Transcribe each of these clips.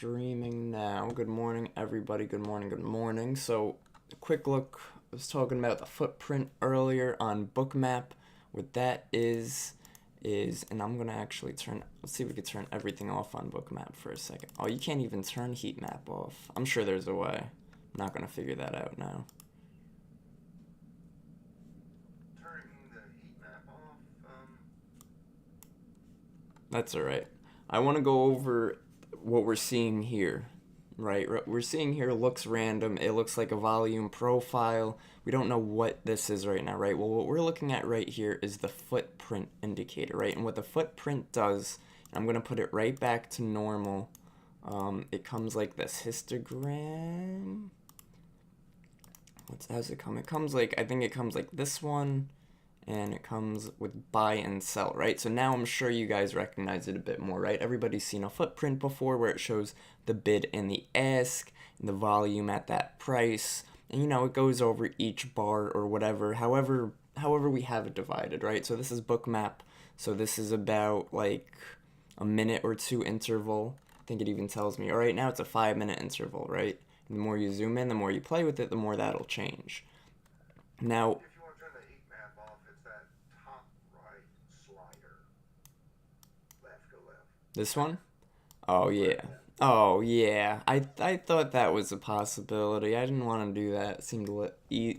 streaming now. Good morning, everybody. Good morning, good morning. So, a quick look. I was talking about the footprint earlier on Bookmap. What that is, and I'm gonna actually let's see if we can turn everything off on Bookmap for a second. Oh, you can't even turn heat map off. I'm sure there's a way. I'm not gonna figure that out now. Turning the heat map off, That's alright. I want to go over what we're seeing here, right? What we're seeing here looks random. It looks like a volume profile. We don't know what this is right now, right? Well, what we're looking at right here is the footprint indicator, right? And what the footprint does, I'm going to put it right back to normal. It comes like this histogram. How's it come? It comes like, I think it comes like this one. And it comes with buy and sell, right? So now I'm sure you guys recognize it a bit more, right? Everybody's seen a footprint before where it shows the bid and the ask and the volume at that price. And, you know, it goes over each bar or whatever, however we have it divided, right? So this is Bookmap. So this is about like a minute or two interval. I think it even tells me, all right, now it's a 5-minute interval, right? And the more you zoom in, the more you play with it, the more that'll change. Now, if you want to turn the heat map off, it's that top right slider. Left, go left. this one? Oh yeah. Oh yeah. I thought that was a possibility. I didn't want to do that. It seemed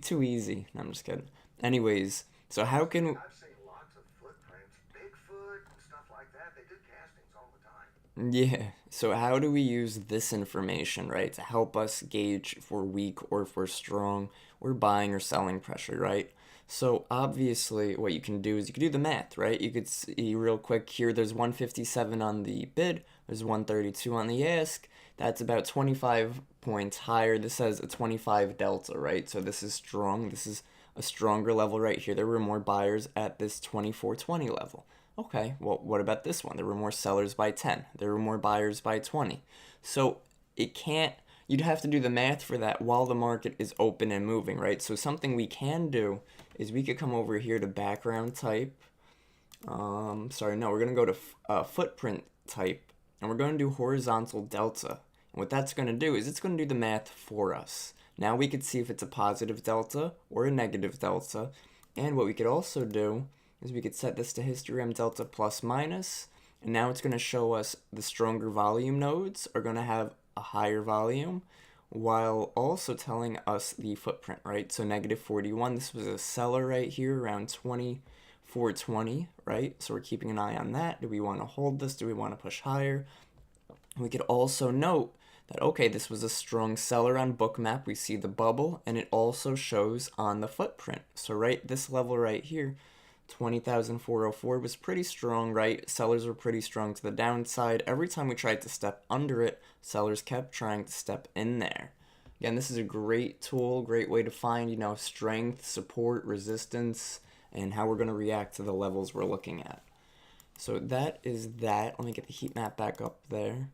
too easy. No, I'm just kidding. Anyways, so how can I've seen lots of footprints, Bigfoot and stuff like that. They do castings all the time. yeah. So how do we use this information, right, to help us gauge if we're weak or if we're strong, or buying or selling pressure, right? So obviously what you can do is you can do the math, right? You could see real quick here, there's 157 on the bid, there's 132 on the ask. That's about 25 points higher. This has a 25 delta, right? So this is strong. This is a stronger level right here. There were more buyers at this 2420 level. Okay, well, what about this one? There were more sellers by 10. There were more buyers by 20. So it can't, you'd have to do the math for that while the market is open and moving, right? So something we can do is we could come over here to background type. Sorry, no, we're going to go to footprint type, and we're going to do horizontal delta. And what that's going to do is it's going to do the math for us. Now we could see if it's a positive delta or a negative delta. And what we could also do is we could set this to histogram delta plus minus, and now it's going to show us the stronger volume nodes are going to have a higher volume, while also telling us the footprint, right? So negative 41, this was a seller right here around 2420, right? So we're keeping an eye on that. Do we want to hold this? Do we want to push higher? We could also note that, okay, this was a strong seller on Bookmap. We see the bubble, and it also shows on the footprint. So right, this level right here, 20,404 was pretty strong, right? Sellers were pretty strong to the downside. Every time we tried to step under it, sellers kept trying to step in there. Again, this is a great tool, great way to find, you know, strength, support, resistance, and how we're going to react to the levels we're looking at. So that is that. Let me get the heat map back up there.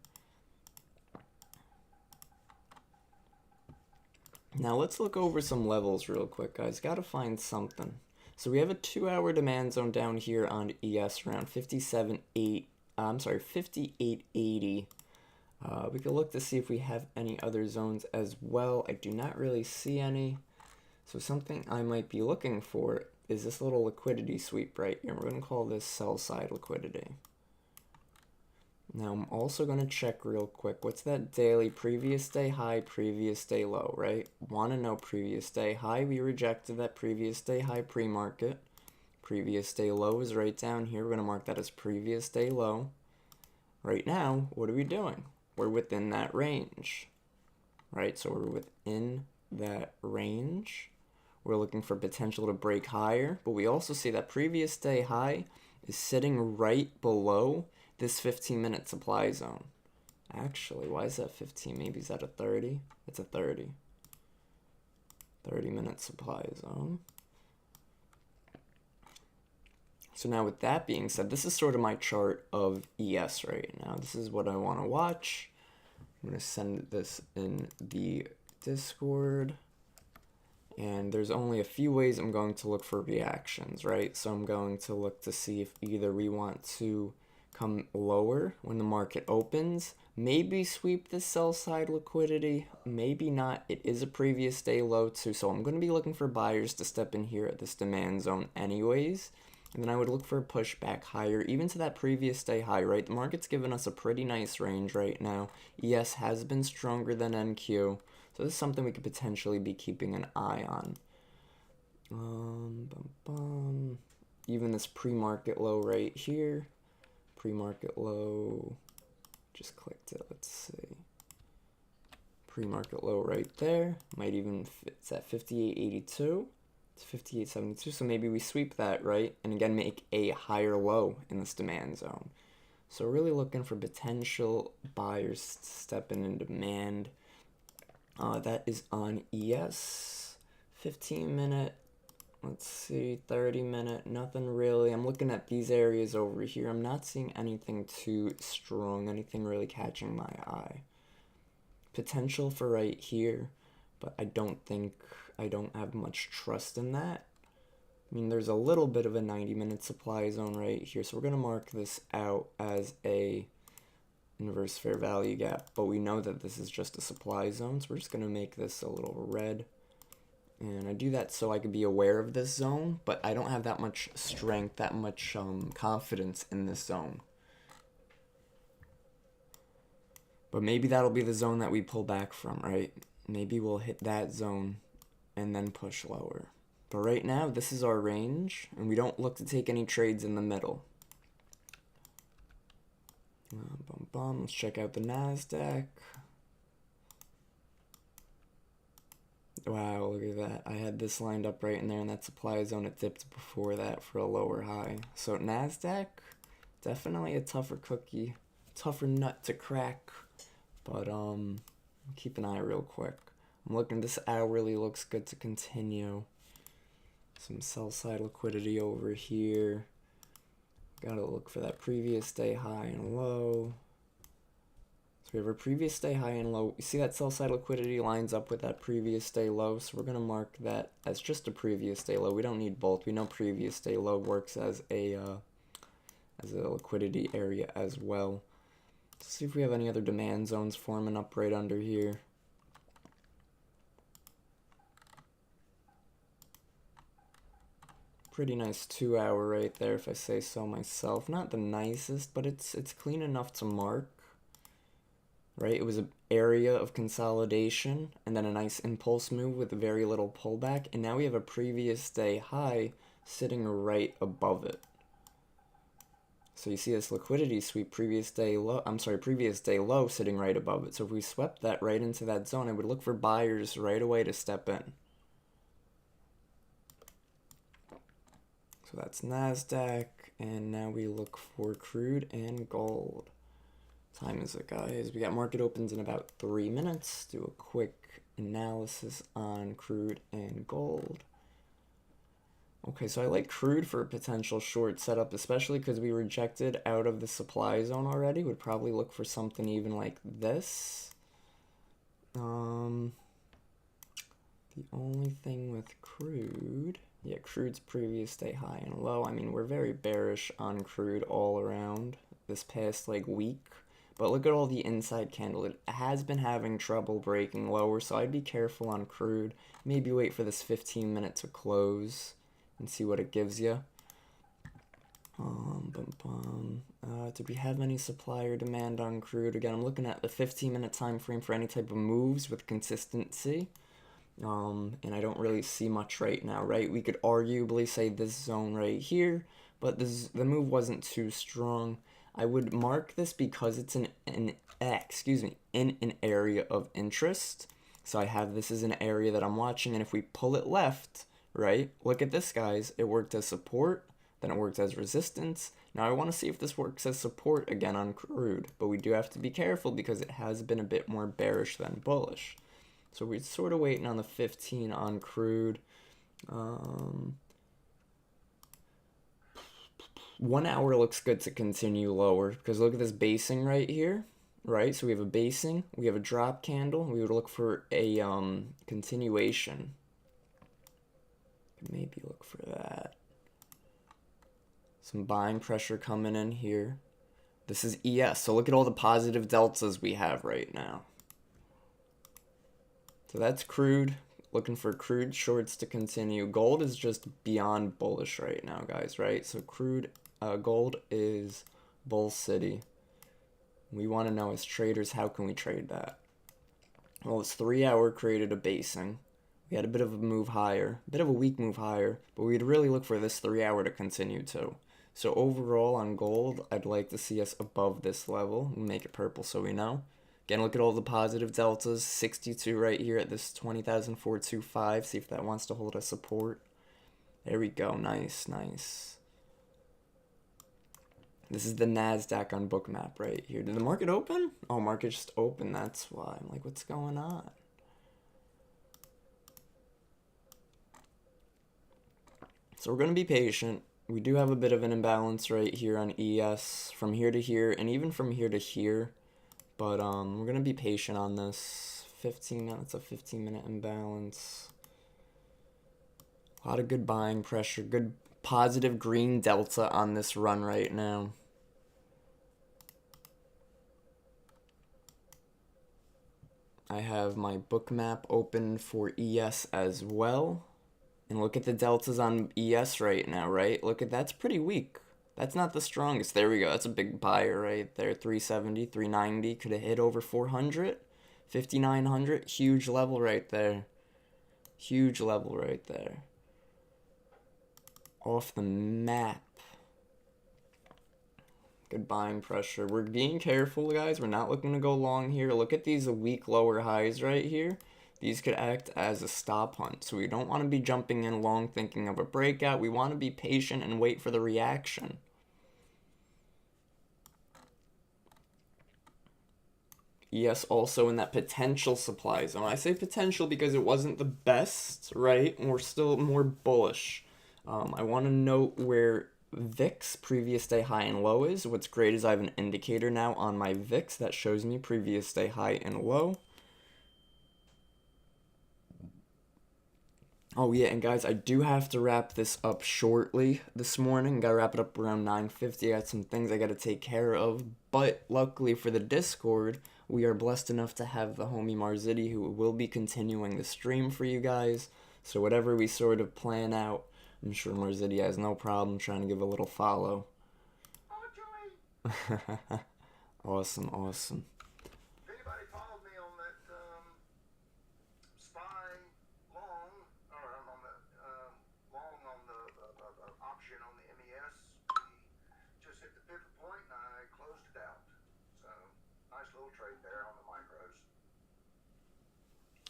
Now let's look over some levels real quick, guys. Got to find something. So we have a 2-hour demand zone down here on ES around 5880. We could look to see if we have any other zones as well. I do not really see any. So something I might be looking for is this little liquidity sweep right here. We're going to call this sell side liquidity. Now I'm also going to check real quick. What's that daily previous day high, previous day low, right? Want to know previous day high. We rejected that previous day high pre-market. Previous day low is right down here. We're going to mark that as previous day low. Right now, what are we doing? We're within that range, right? So we're within that range. We're looking for potential to break higher, but we also see that previous day high is sitting right below this 15-minute supply zone. Actually, why is that 15? Maybe is that a 30? It's a 30. 30-minute supply zone. So now with that being said, this is sort of my chart of ES right now. This is what I want to watch. I'm going to send this in the Discord. And there's only a few ways I'm going to look for reactions, right? So I'm going to look to see if either we want to come lower when the market opens, Maybe sweep the sell side liquidity, maybe not. It is a previous day low too, so I'm going to be looking for buyers to step in here at this demand zone anyways. And then I would look for a pushback higher, even to that previous day high, right? The market's given us a pretty nice range right now. ES has been stronger than NQ, so this is something we could potentially be keeping an eye on. Even this pre-market low right here, pre-market low, just clicked it, let's see. Pre-market low right there, might even fit, it's at 58.82. It's 58.72, so maybe we sweep that, right? And again, make a higher low in this demand zone. So really looking for potential buyers stepping in demand. That is on ES. 15-minute, let's see, 30-minute, nothing really. I'm looking at these areas over here. I'm not seeing anything too strong, anything really catching my eye. Potential for right here, but I don't have much trust in that. I mean, there's a little bit of a 90-minute supply zone right here, so we're going to mark this out as a inverse fair value gap, but we know that this is just a supply zone, so we're just going to make this a little red. And I do that so I could be aware of this zone, but I don't have that much strength, that much confidence in this zone. But maybe that'll be the zone that we pull back from, right? Maybe we'll hit that zone and then push lower. But right now, this is our range, and we don't look to take any trades in the middle. Let's check out the NASDAQ. Wow, look at that. I had this lined up right in there in that supply zone. It dipped before that for a lower high. So NASDAQ, definitely a tougher cookie, tougher nut to crack. But keep an eye real quick. I'm looking, this hourly looks good to continue. Some sell side liquidity over here. Gotta look for that previous day high and low. So we have our previous day high and low. You see that sell side liquidity lines up with that previous day low, so we're gonna mark that as just a previous day low. We don't need both. We know previous day low works as a liquidity area as well. Let's see if we have any other demand zones forming up right under here. Pretty nice 2 hour right there, if I say so myself. Not the nicest, but it's clean enough to mark. Right, it was an area of consolidation and then a nice impulse move with very little pullback, and now we have a previous day high sitting right above it. So you see this liquidity sweep, previous day low sitting right above it. So if we swept that right into that zone, I would look for buyers right away to step in. So that's NASDAQ, and now we look for crude and gold. Time is it, guys? We got market opens in about 3 minutes. Do a quick analysis on crude and gold. Okay, so I like crude for a potential short setup, especially because we rejected out of the supply zone already. Would probably look for something even like this. The only thing with crude, yeah, crude's previous day high and low. I mean, we're very bearish on crude all around this past like week. But look at all the inside candle. It has been having trouble breaking lower, so I'd be careful on crude. Maybe wait for this 15-minute to close and see what it gives you. Do we have any supply or demand on crude? Again, I'm looking at the 15-minute time frame for any type of moves with consistency. And I don't really see much right now, right? We could arguably say this zone right here, but the move wasn't too strong. I would mark this because it's in an area of interest. So I have this as an area that I'm watching, and if we pull it left, right, look at this, guys. It worked as support, then it worked as resistance. Now I want to see if this works as support again on crude, but we do have to be careful because it has been a bit more bearish than bullish. So we're sort of waiting on the 15 on crude. 1 hour looks good to continue lower because look at this basing right here, right? So we have a basing, we have a drop candle. We would look for a continuation. Maybe look for that. Some buying pressure coming in here. This is ES. So look at all the positive deltas we have right now. So that's crude. Looking for crude shorts to continue. Gold is just beyond bullish right now, guys, right? So crude, gold is bull city. We want to know as traders, how can we trade that? Well, this 3-hour created a basing. We had a bit of a move higher, a bit of a weak move higher, but we'd really look for this 3-hour to continue too. So overall on gold, I'd like to see us above this level. We'll make it purple so we know. Again, look at all the positive deltas. 62 right here at this 20,425. See if that wants to hold a support. There we go. Nice, nice. This is the NASDAQ on Bookmap right here. Did the market open? Oh, market just opened. That's why. I'm like, what's going on? So we're going to be patient. We do have a bit of an imbalance right here on ES from here to here and even from here to here. But we're going to be patient on this. 15 minutes, a 15-minute imbalance. A lot of good buying pressure. Good positive green delta on this run right now. I have my Bookmap open for ES as well. And look at the deltas on ES right now, right? Look at that's pretty weak. That's not the strongest. There we go. That's a big buyer right there. 370, 390. Could have hit over 400. 5,900. Huge level right there. Huge level right there. Off the map. Good buying pressure. We're being careful, guys. We're not looking to go long here. Look at these weak lower highs right here. These could act as a stop hunt. So we don't want to be jumping in long thinking of a breakout. We want to be patient and wait for the reaction. ES also in that potential supply zone. I say potential because it wasn't the best, right? And we're still more bullish. I want to note where VIX, previous day high and low, is. What's great is I have an indicator now on my VIX that shows me previous day high and low. Oh yeah, and guys, I do have to wrap this up shortly this morning. Gotta wrap it up around 9:50. I got some things I gotta take care of. But luckily for the Discord, we are blessed enough to have the homie Marziti who will be continuing the stream for you guys. So whatever we sort of plan out, I'm sure Marziti has no problem trying to give a little follow. Awesome, awesome. If anybody followed me on that SPY long, or on the long on the option on the MES, we just hit the pivot point and I closed it out. So nice little trade there on the micros.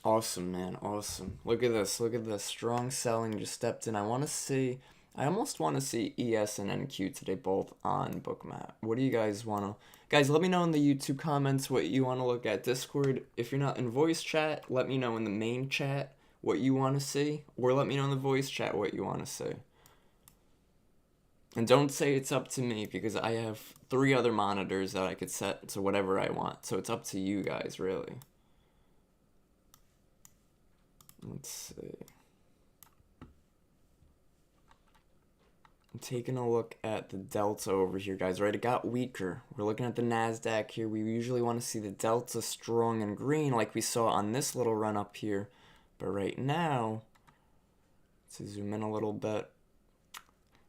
Awesome, man. Awesome. Look at this. Look at this. Strong selling just stepped in. I almost want to see ES and NQ today both on Bookmap. What do you guys want to... Guys, let me know in the YouTube comments what you want to look at. Discord, if you're not in voice chat, let me know in the main chat what you want to see. Or let me know in the voice chat what you want to see. And don't say it's up to me because I have 3 other monitors that I could set to whatever I want. So it's up to you guys, really. Let's see. I'm taking a look at the delta over here, guys, right? It got weaker. We're looking at the NASDAQ here. We usually want to see the delta strong and green like we saw on this little run up here. But right now, let's zoom in a little bit.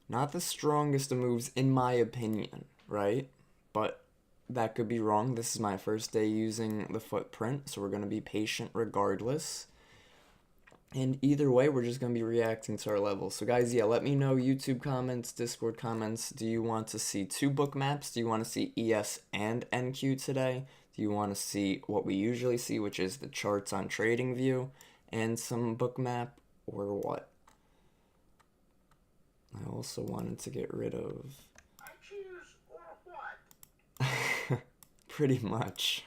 Not the strongest of moves in my opinion, right? But that could be wrong. This is my first day using the footprint, so we're going to be patient regardless. And either way, we're just going to be reacting to our level. So guys, yeah, let me know, YouTube comments, Discord comments. Do you want to see 2 book maps? Do you want to see ES and NQ today? Do you want to see what we usually see, which is the charts on TradingView and some book map, or what? I also wanted to get rid of... I choose or what? Pretty much.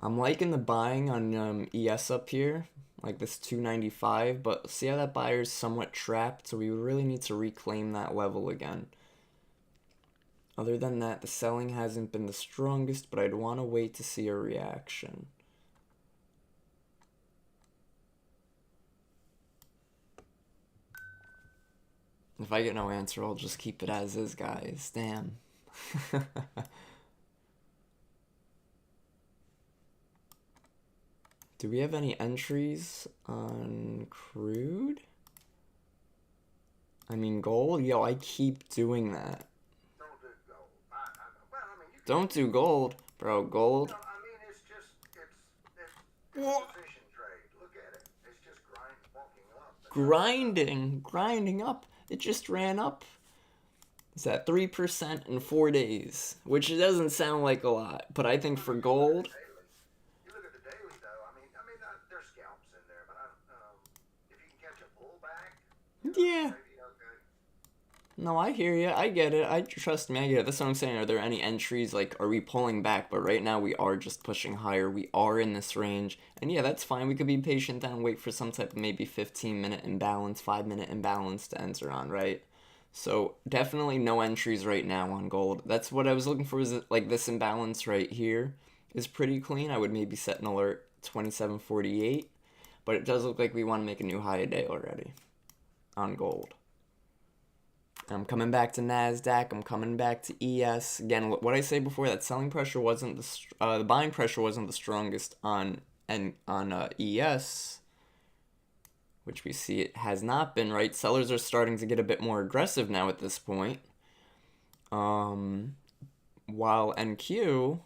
I'm liking the buying on ES up here, like this 295, but see how that buyer's somewhat trapped, so we really need to reclaim that level again. Other than that, the selling hasn't been the strongest, but I'd want to wait to see a reaction. If I get no answer, I'll just keep it as is, guys. Damn. Do we have any entries on crude? I mean, gold? Yo, I keep doing that. Don't do gold. Well, I mean, you can. Don't do gold. Bro, gold. I mean, it's a position trade. Look at it. It's just walking up. Grinding up. It just ran up. It's at 3% in 4 days, which doesn't sound like a lot, but I think for gold, You look at the daily, though. There's scalps in there, but if you can catch a pullback, yeah. maybe okay. No, I hear you. I get it. Trust me, I get it. That's what I'm saying. Are there any entries? Like, are we pulling back? But right now, we are just pushing higher. We are in this range. And yeah, that's fine. We could be patient then and wait for some type of maybe 15-minute imbalance, 5-minute imbalance to enter on, right? So definitely no entries right now on gold. That's what I was looking for, is like this imbalance right here is pretty clean. I would maybe set an alert 27.48. But it does look like we want to make a new high a day already on gold. I'm coming back to NASDAQ. I'm coming back to ES. Again, what I say before, that selling pressure wasn't the buying pressure wasn't the strongest on ES, which we see it has not been, right? Sellers are starting to get a bit more aggressive now at this point. While NQ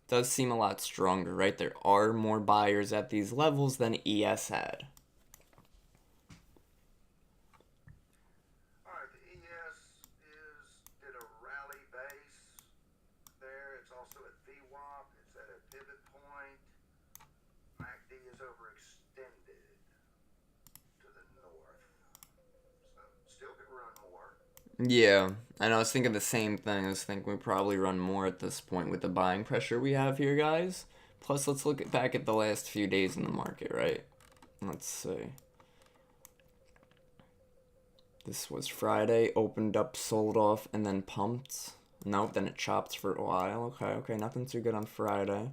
does seem a lot stronger, right? There are more buyers at these levels than ES had. Did a rally base there. It's also at VWAP. It's at a pivot point. MACD is overextended to the north. So still could run more. Yeah, and I was thinking the same thing. I was thinking we probably run more at this point with the buying pressure we have here, guys. Plus, let's look back at the last few days in the market, right? Let's see. This was Friday, opened up, sold off, and then pumped. Nope, then it chopped for a while. Okay, nothing too good on Friday.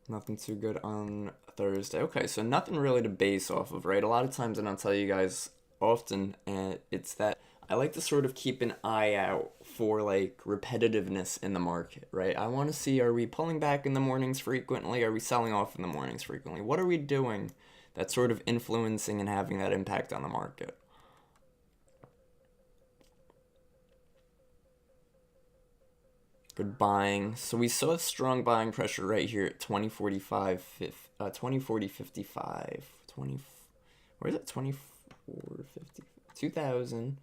Nothing too good on Thursday. Okay, so nothing really to base off of, right? A lot of times, and I'll tell you guys often, and it's that I like to sort of keep an eye out for like repetitiveness in the market, right? I want to see, are we pulling back in the mornings frequently? Are we selling off in the mornings frequently? What are we doing that's sort of influencing and having that impact on the market? Good buying. So we saw strong buying pressure right here at 2045, 2040, 55, 20, where is it? 2450, 2000,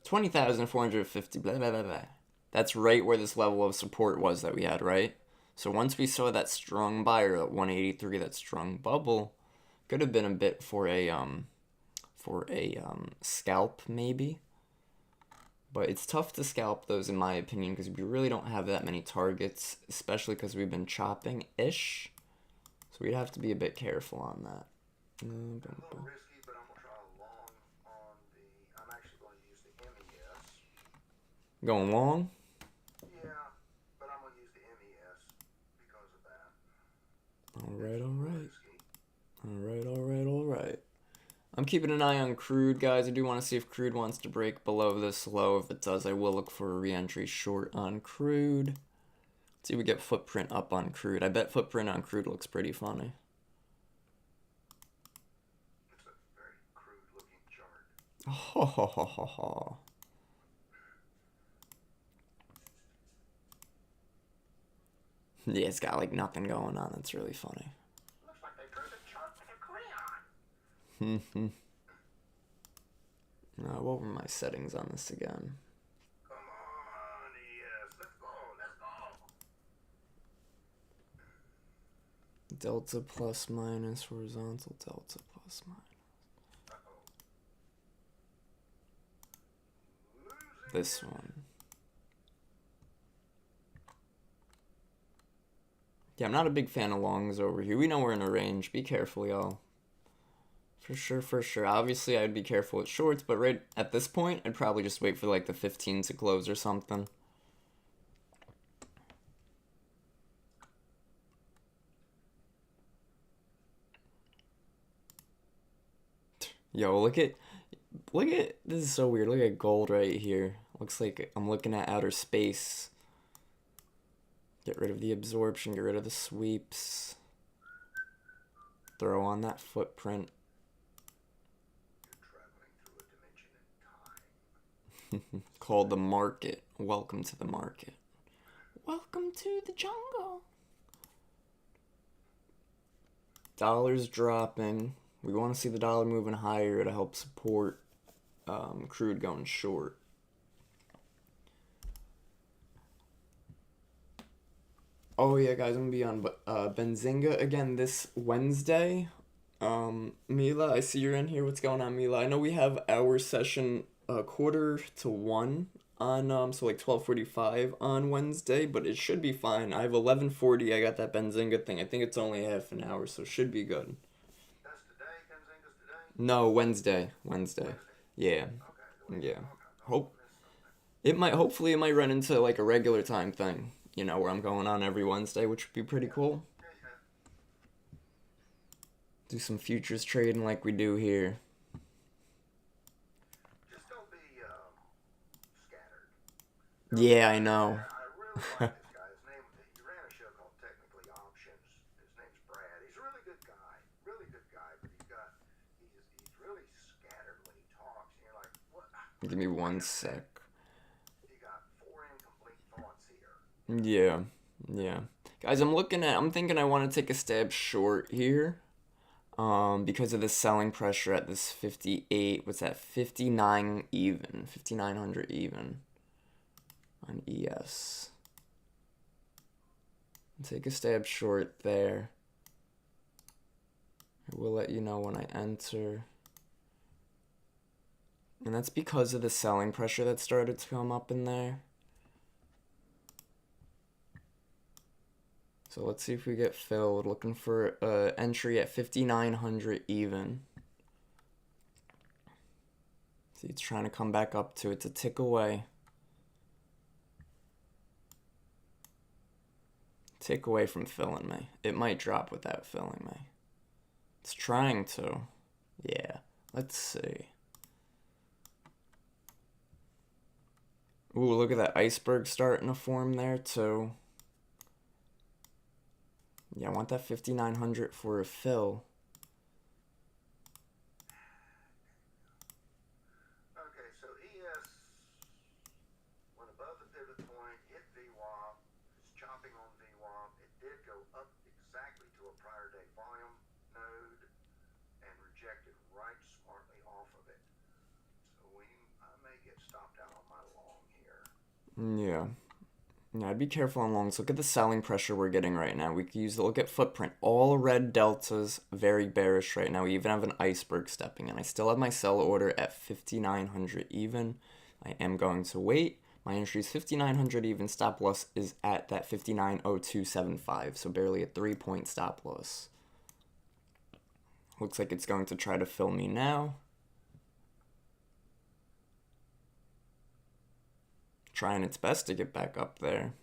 20,450, blah, blah, blah, blah. That's right where this level of support was that we had, right? So once we saw that strong buyer at 183, that strong bubble, could have been a bit for a scalp maybe. But it's tough to scalp those in my opinion because we really don't have that many targets, especially because we've been chopping-ish. So we'd have to be a bit careful on that. A little risky, but I'm going to try a long on I'm actually going to use the MES. Going long? Yeah, but I'm going to use the MES because of that. Alright. I'm keeping an eye on crude, guys. I do want to see if crude wants to break below this low. If it does, I will look for a re-entry short on crude. Let's see if we get footprint up on crude. I bet footprint on crude looks pretty funny. It's a very crude looking chart. Ho ho ho ho ho. Yeah, it's got like nothing going on. It's really funny. Looks like they drew the chart with a crayon. What were my settings on this again? Come on, yes. Let's go. Delta plus minus, horizontal delta plus minus. This one. Yeah, I'm not a big fan of longs over here. We know we're in a range. Be careful, y'all. For sure. Obviously, I'd be careful with shorts, but right at this point, I'd probably just wait for like the 15 to close or something. Yo, look at Look at this is so weird. Look at gold right here. Looks like I'm looking at outer space. Get rid of the absorption, get rid of the sweeps. Throw on that footprint. You're traveling through a dimension in time. Called the market. Welcome to the market. Welcome to the jungle. Dollar's dropping. We want to see the dollar moving higher to help support crude going short. Oh yeah, guys, I'm gonna be on Benzinga again this Wednesday. Mila, I see you're in here. What's going on, Mila? I know we have our session 12:45 on so like 12:45 on Wednesday, but it should be fine. I have 11:40. I got that Benzinga thing. I think it's only half an hour, so it should be good. That's today. Benzinga's today. No, Wednesday. Wednesday. Yeah. Okay. Yeah. Okay. Hope hopefully it might run into like a regular time thing, you know, where I'm going on every Wednesday, which would be pretty cool. Yeah, yeah. Do some futures trading like we do here. Just don't be scattered. Yeah, I know. I really like this guy. His name, he ran a show called Technically Options. His name's Brad. He's a really good guy. Really good guy, but he's really scattered when he talks. And you're like, what? Give me one sec. You got four incomplete thoughts here. Yeah. Yeah. Guys, I'm thinking I want to take a stab short here. Because of the selling pressure at this 58, what's that? 59 even. 5900 even on ES. Take a stab short there. I will let you know when I enter. And that's because of the selling pressure that started to come up in there. So let's see if we get filled. Looking for entry at 5900 even. See, it's trying to come back up to it. It's a tick away. Tick away from filling me. It might drop without filling me. It's trying to. Yeah. Let's see. Ooh, look at that iceberg starting to form there too. Yeah, I want that 5900 for a fill. Okay, so ES went above the pivot point, hit VWAP, it's chopping on VWAP. It did go up exactly to a prior day volume node and rejected right smartly off of it. So I may get stopped out on my long here. Yeah. Yeah, I'd be careful on longs. Look at the selling pressure we're getting right now. We could use the look at footprint. All red deltas, very bearish right now. We even have an iceberg stepping in. I still have my sell order at 5900 even. I am going to wait. My entry is 5900 even. Stop loss is at that 590275. So barely a 3-point stop loss. Looks like it's going to try to fill me now. Trying its best to get back up there.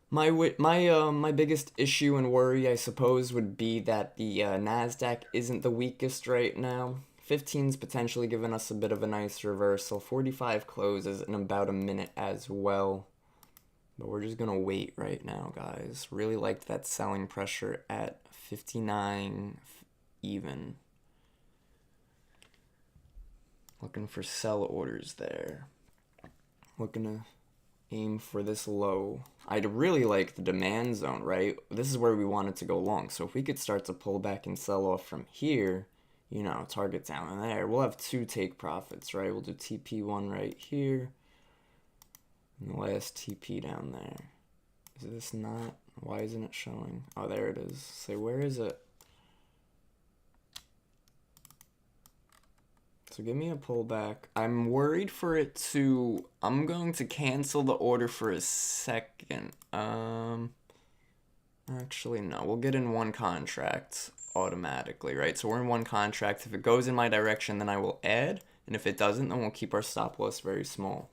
My biggest issue and worry, I suppose, would be that the Nasdaq isn't the weakest right now. 15's potentially giving us a bit of a nice reversal. 45 closes in about a minute as well. But we're just gonna wait right now, guys. Really liked that selling pressure at 59 even. Looking for sell orders there. Looking to aim for this low. I'd really like the demand zone, right? This is where we want it to go long. So if we could start to pull back and sell off from here, you know, target down there, we'll have two take profits, right? We'll do TP1 right here. And the last TP down there. Is this not? Why isn't it showing? Oh, there it is. Say, where is it? So give me a pullback. I'm worried for it to... I'm going to cancel the order for a second. Actually, no. We'll get in one contract automatically, right? So we're in one contract. If it goes in my direction, then I will add. And if it doesn't, then we'll keep our stop loss very small.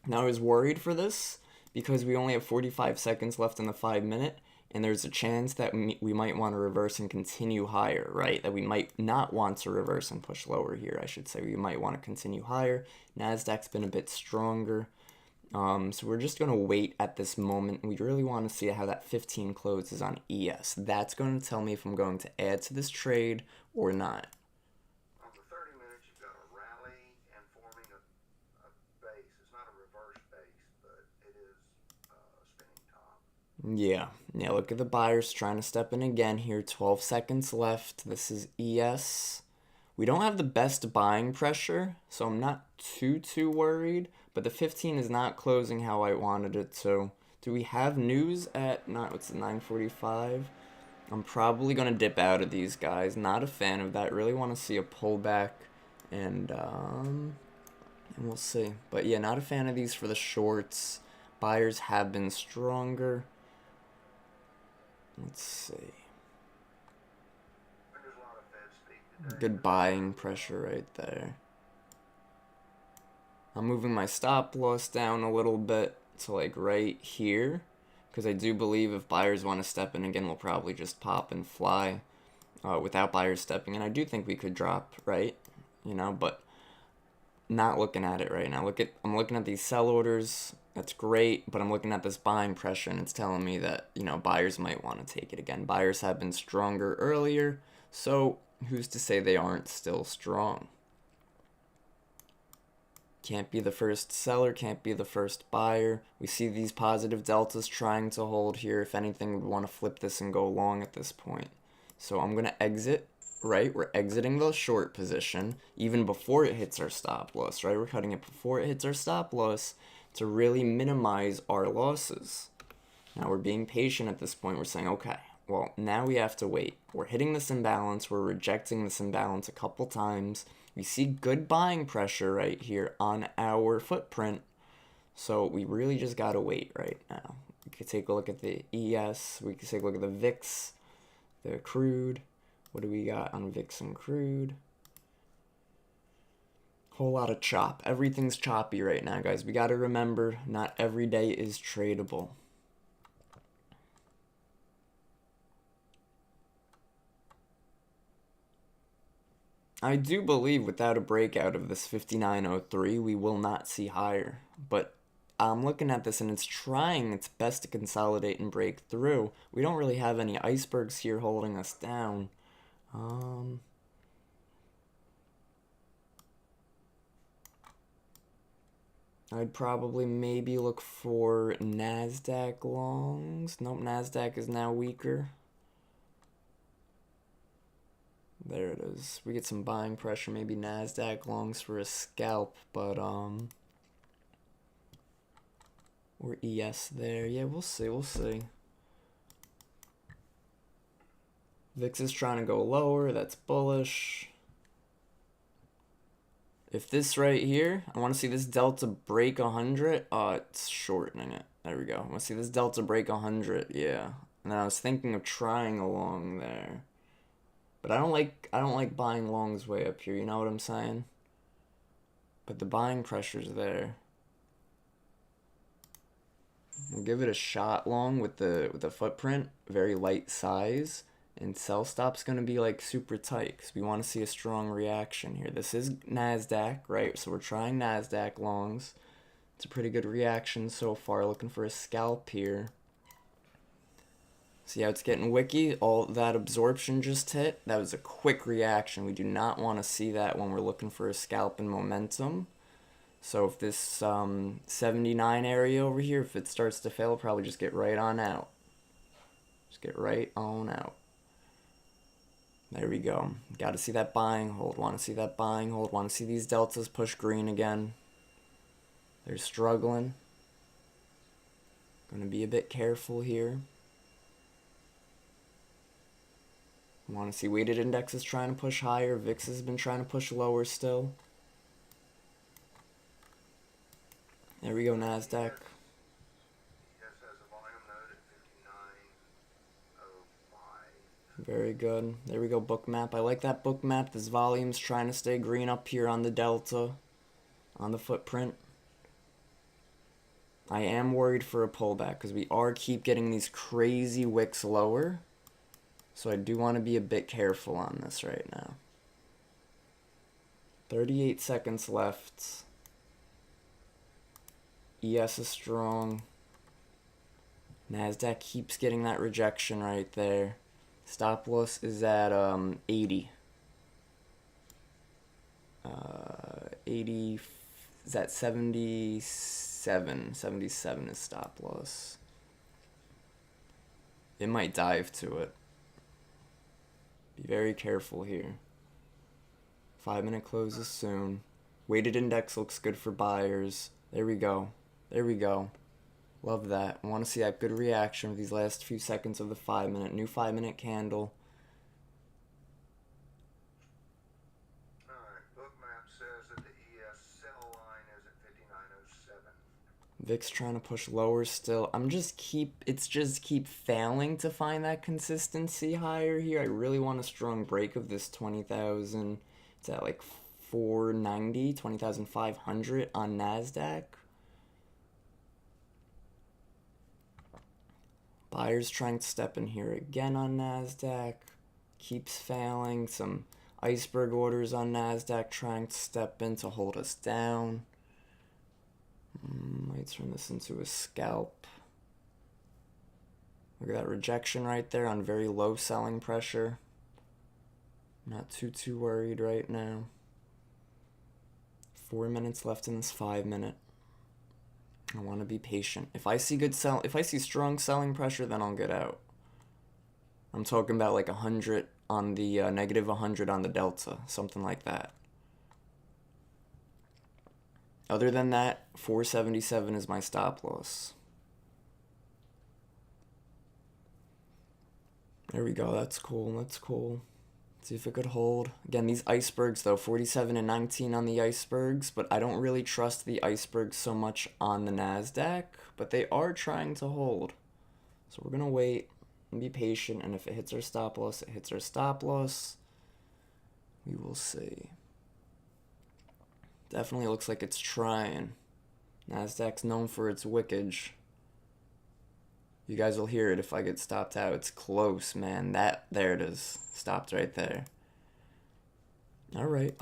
Now, I was worried for this because we only have 45 seconds left in the 5 minute. and there's a chance that we might want to reverse and continue higher, right? That we might not want to reverse and push lower here, I should say. We might want to continue higher. Nasdaq's been a bit stronger. So we're just going to wait at this moment. We really want to see how that 15 closes on ES. That's going to tell me if I'm going to add to this trade or not. On the 30 minutes, you've got a rally and forming a base. It's not a reverse base, but it is a spinning top. Yeah, look at the buyers trying to step in again here. 12 seconds left. This is ES. We don't have the best buying pressure, so I'm not too worried. But the 15 is not closing how I wanted it to. Do we have news at, what's it, 9:45? I'm probably going to dip out of these guys. Not a fan of that. Really want to see a pullback. And we'll see. But yeah, not a fan of these for the shorts. Buyers have been stronger. Let's see. There's a lot of Fed speak today. Good buying pressure right there. I'm moving my stop loss down a little bit to like right here, because I do believe if buyers want to step in again, we'll probably just pop and fly without buyers stepping in. I do think we could drop, right? But not looking at it right now. I'm looking at these sell orders. That's great, but I'm looking at this buying pressure, and it's telling me that, buyers might want to take it again. Buyers have been stronger earlier, so who's to say they aren't still strong? Can't be the first seller, can't be the first buyer. We see these positive deltas trying to hold here. If anything, we'd want to flip this and go long at this point. So I'm going to exit, right? We're exiting the short position even before it hits our stop loss, right? We're cutting it before it hits our stop loss to really minimize our losses. Now we're being patient at this point. We're saying, okay, well, now we have to wait. We're hitting this imbalance. We're rejecting this imbalance a couple times. We see good buying pressure right here on our footprint. So we really just got to wait right now. We could take a look at the ES. We could take a look at the VIX, the crude. What do we got on VIX and crude? Whole lot of chop. Everything's choppy right now, guys. We got to remember, not every day is tradable. I do believe without a breakout of this 5903, we will not see higher. But I'm looking at this and it's trying its best to consolidate and break through. We don't really have any icebergs here holding us down. I'd probably maybe look for NASDAQ longs. Nope, NASDAQ is now weaker. There it is. We get some buying pressure, maybe NASDAQ longs for a scalp, but or ES there. Yeah, we'll see. VIX is trying to go lower, that's bullish. If this right here, I want to see this delta break 100. It's shortening it. There we go. I want to see this delta break 100. Yeah. And then I was thinking of trying along there. But I don't like buying longs way up here, you know what I'm saying? But the buying pressure's there. We'll give it a shot long with the footprint, very light size, and sell stop's gonna be like super tight because we want to see a strong reaction here. This is NASDAQ, right? So we're trying NASDAQ longs. It's a pretty good reaction so far. Looking for a scalp here. See how it's getting wicky? All that absorption just hit. That was a quick reaction. We do not want to see that when we're looking for a scalp and momentum. So if this 79 area over here, if it starts to fail, probably just get right on out. Just get right on out. There we go. Got to see that buying hold. Want to see that buying hold. Want to see these deltas push green again. They're struggling. Going to be a bit careful here. Want to see weighted indexes trying to push higher. VIX has been trying to push lower still. There we go, NASDAQ. Yes, has a volume node at 5905. Very good. There we go, book map. I like that book map. This volume's trying to stay green up here on the delta, on the footprint. I am worried for a pullback because we are keep getting these crazy wicks lower. So I do want to be a bit careful on this right now. 38 seconds left. ES is strong. NASDAQ keeps getting that rejection right there. Stop loss is at 80. 80 is at 77. 77 is stop loss. It might dive to it. Be very careful here. 5-minute closes soon. Weighted index looks good for buyers. There we go. There we go. Love that. I want to see that good reaction with these last few seconds of the 5-minute. New 5-minute candle. Alright, Bookmap says that the ES sell line is at 59.07. VIX trying to push lower still. It's just keep failing to find that consistency higher here. I really want a strong break of this 20,000. It's at like 490, 20,500 on NASDAQ. Buyers trying to step in here again on NASDAQ. Keeps failing. Some iceberg orders on NASDAQ trying to step in to hold us down. Might turn this into a scalp. Look at that rejection right there on very low selling pressure. Not too worried right now. 4 minutes left in this 5-minute. I want to be patient. If I see strong selling pressure, then I'll get out. I'm talking about like 100 on the negative 100 on the delta, something like that. Other than that, 477 is my stop loss. There we go. That's cool. That's cool. See if it could hold. Again, these icebergs, though, 47 and 19 on the icebergs, but I don't really trust the icebergs so much on the NASDAQ, but they are trying to hold. So we're going to wait and be patient, and if it hits our stop loss, it hits our stop loss. We will see. Definitely looks like it's trying. NASDAQ's known for its wickage. You guys will hear it if I get stopped out. It's close, man. There it is. Stopped right there. Alright.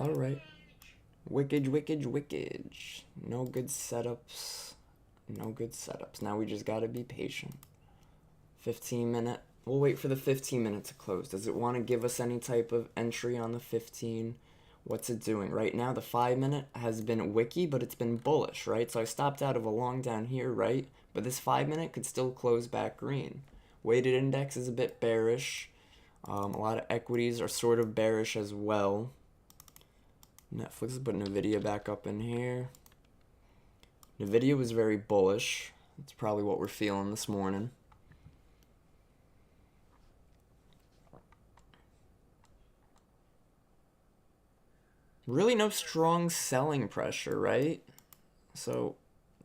Wickage. No good setups. Now we just gotta be patient. 15-minute. We'll wait for the 15-minute to close. Does it want to give us any type of entry on the 15? What's it doing? Right now, the 5-minute has been wicky, but it's been bullish, right? So I stopped out of a long down here, right? But this 5-minute could still close back green. Weighted index is a bit bearish. A lot of equities are sort of bearish as well. Netflix is putting Nvidia back up in here. Nvidia was very bullish. That's probably what we're feeling this morning. Really no strong selling pressure, right? So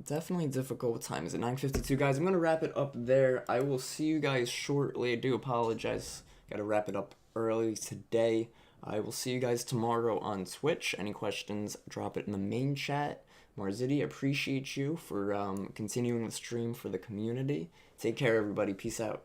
definitely difficult times at 9:52, guys. I'm going to wrap it up there. I will see you guys shortly. I do apologize. Got to wrap it up early today. I will see you guys tomorrow on Twitch. Any questions, drop it in the main chat. Marzidi, appreciate you for continuing the stream for the community. Take care, everybody. Peace out.